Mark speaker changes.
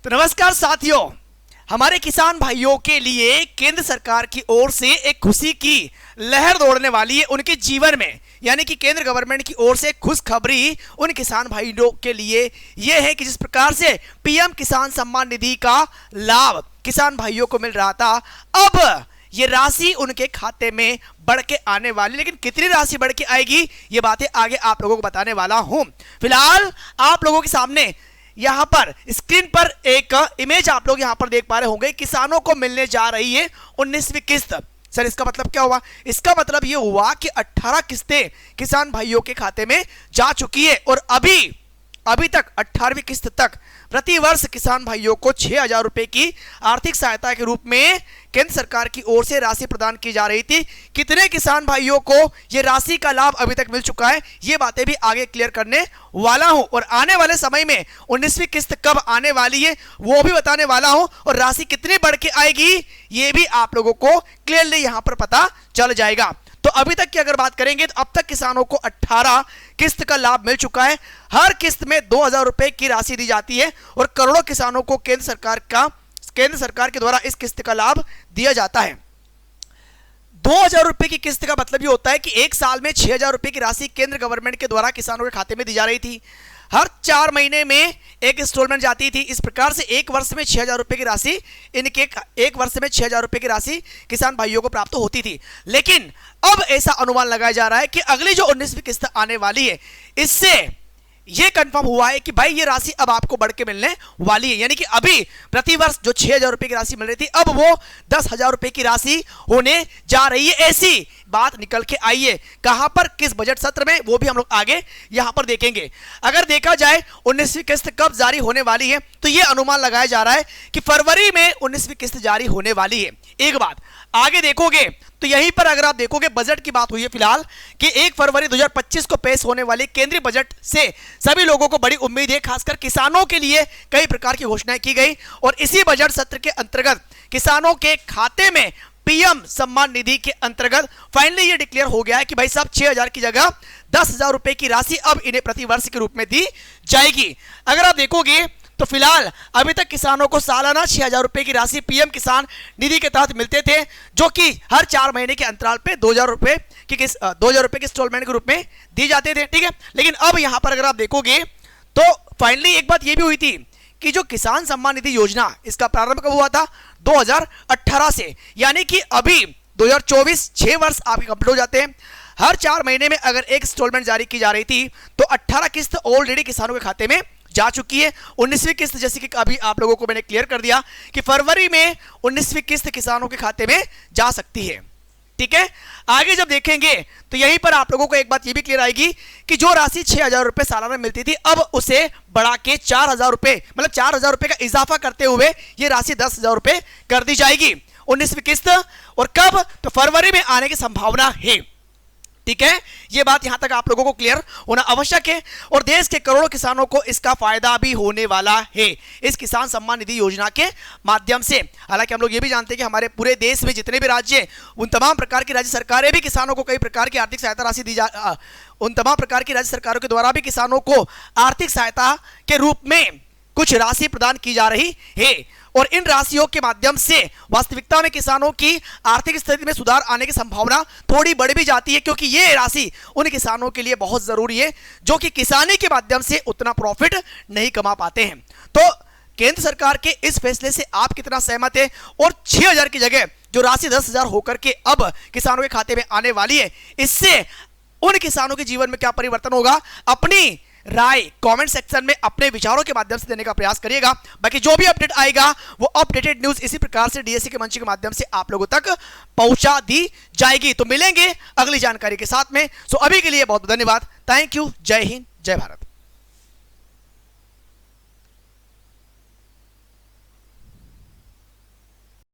Speaker 1: तो नमस्कार साथियों, हमारे किसान भाइयों के लिए केंद्र सरकार की ओर से एक खुशी की लहर दौड़ने वाली है उनके जीवन में। यानी कि केंद्र गवर्नमेंट की ओर से खुशखबरी उन किसान भाइयों के लिए यह है कि जिस प्रकार से पीएम किसान सम्मान निधि का लाभ किसान भाइयों को मिल रहा था, अब ये राशि उनके खाते में बढ़ के आने वाली। लेकिन कितनी राशि बढ़ के आएगी, ये बातें आगे आप लोगों को बताने वाला हूं। फिलहाल आप लोगों के सामने यहां पर स्क्रीन पर एक इमेज आप लोग यहां पर देख पा रहे होंगे। किसानों को मिलने जा रही है 19वीं किस्त। सर इसका मतलब क्या हुआ? इसका मतलब यह हुआ कि 18 किस्तें किसान भाइयों के खाते में जा चुकी है और अभी तक 18वीं किस्त तक प्रति वर्ष किसान भाइयों को 6,000 रुपए की आर्थिक सहायता के रूप में केंद्र सरकार की ओर से राशि प्रदान की जा रही थी। कितने किसान भाइयों को यह राशि का लाभ अभी तक मिल चुका है, ये बातें भी आगे क्लियर करने वाला हूं और आने वाले समय में 19वीं किस्त कब आने वाली है वो भी बताने वाला हूं और राशि कितनी बढ़ के आएगी ये भी आप लोगों को क्लियरली यहां पर पता चल जाएगा। तो अभी तक की अगर बात करेंगे तो अब तक किसानों को 18 किस्त का लाभ मिल चुका है। हर किस्त में 2,000 रुपए की राशि दी जाती है और करोड़ों किसानों को केंद्र सरकार के द्वारा इस किस्त का लाभ दिया जाता है। 2,000 रुपए की किस्त का मतलब ये होता है कि एक साल में 6,000 रुपए की राशि केंद्र गवर्नमेंट के द्वारा किसानों के खाते में दी जा रही थी। हर 4 महीने में एक इंस्टॉलमेंट जाती थी। इस प्रकार से एक वर्ष में 6,000 रुपए की राशि एक वर्ष में 6,000 रुपए की राशि किसान भाइयों को प्राप्त होती थी। लेकिन अब ऐसा अनुमान लगाया जा रहा है कि अगली जो 19वीं किस्त आने वाली है, इससे यह कंफर्म हुआ है कि भाई ये राशि अब आपको बढ़ के मिलने वाली है। यानी कि अभी प्रति वर्ष जो 6,000 रुपए की राशि मिल रही थी, अब वो 10,000 रुपए की राशि होने जा रही है। ऐसी बात निकल के आई है। कहां पर, किस बजट सत्र में, वो भी हम लोग आगे यहां पर देखेंगे। अगर देखा जाए 19वीं किस्त कब जारी होने वाली है, तो यह अनुमान लगाया जा रहा है कि फरवरी में 19वीं किस्त जारी होने वाली है। एक बात आगे देखोगे तो यहीं पर अगर आप देखोगे बजट की बात हुई है फिलहाल कि 1 फरवरी 2025 को पेश होने वाले केंद्रीय बजट से सभी लोगों को बड़ी उम्मीद है। खासकर किसानों के लिए कई प्रकार की घोषणाएं की गई और इसी बजट सत्र के अंतर्गत किसानों के खाते में पीएम सम्मान निधि के अंतर्गत फाइनली ये डिक्लेयर हो गया है कि भाई साहब 6,000 की जगह 10,000 रुपए की राशि अब इन्हें प्रतिवर्ष के रूप में दी जाएगी। अगर आप देखोगे तो फिलहाल अभी तक किसानों को सालाना 6,000 रुपए की राशि पीएम किसान निधि के तहत मिलते थे, जो कि हर 4 महीने के अंतराल पे 2,000 रुपए की इंस्टॉलमेंट के रूप में दी जाते थे। ठीक है, लेकिन अब यहां पर अगर आप देखोगे तो फाइनली एक बात यह भी हुई थी कि जो किसान सम्मान निधि योजना, इसका प्रारंभ कब हुआ था? 2018 से। यानी कि अभी 2024 6 वर्ष आपके कंप्लीट हो जाते हैं। हर 4 महीने में अगर एक इंस्टॉलमेंट जारी की जा रही थी तो 18 किस्त ऑलरेडी किसानों के खाते में जा चुकी है। 19वीं किस्त जैसे कि अभी आप लोगों को मैंने क्लियर कर दिया कि फरवरी में 19वीं किस्त किसानों के खाते में जा सकती है। ठीक है, आगे जब देखेंगे तो यहीं पर आप लोगों को एक बात यह भी क्लियर आएगी कि जो राशि 6,000 रुपए सालाना मिलती थी, अब उसे बढ़ा के 4,000 रुपए, मतलब 4,000 रुपए का इजाफा करते हुए ये राशि 10,000 रुपए कर दी जाएगी 19वीं किस्त। और कब? तो फरवरी में आने की संभावना है। ठीक है, यह बात यहां तक आप लोगों को क्लियर होना आवश्यक है और देश के करोड़ों किसानों को इसका फायदा भी होने वाला है इस किसान सम्मान निधि योजना के माध्यम से। हालांकि हम लोग ये भी जानते हैं कि हमारे पूरे देश में जितने भी राज्य हैं, उन तमाम प्रकार की राज्य सरकारें भी किसानों को कई प्रकार की आर्थिक सहायता राशि उन तमाम प्रकार की राज्य सरकारों के द्वारा भी किसानों को आर्थिक सहायता के रूप में कुछ राशि प्रदान की जा रही है और इन राशियों के माध्यम से वास्तविकता में किसानों की आर्थिक स्थिति में सुधार आने की संभावना थोड़ी बढ़ भी जाती है, क्योंकि ये राशि उन किसानों के लिए बहुत जरूरी है जो कि किसानी के माध्यम से उतना प्रॉफिट नहीं कमा पाते हैं। तो केंद्र सरकार के इस फैसले से आप कितना सहमत है और 6,000 की जगह जो राशि 10,000 होकर के अब किसानों के खाते में आने वाली है, इससे उन किसानों के जीवन में क्या परिवर्तन होगा? अपनी राय कमेंट सेक्शन में अपने विचारों के माध्यम से देने का प्रयास करिएगा। बाकी जो भी अपडेट आएगा वो अपडेटेड न्यूज इसी प्रकार से डीएससी के मंच के माध्यम से आप लोगों तक पहुंचा दी जाएगी। तो मिलेंगे अगली जानकारी के साथ में। सो अभी के लिए बहुत बहुत धन्यवाद। Thank you. जय हिंद, जय भारत।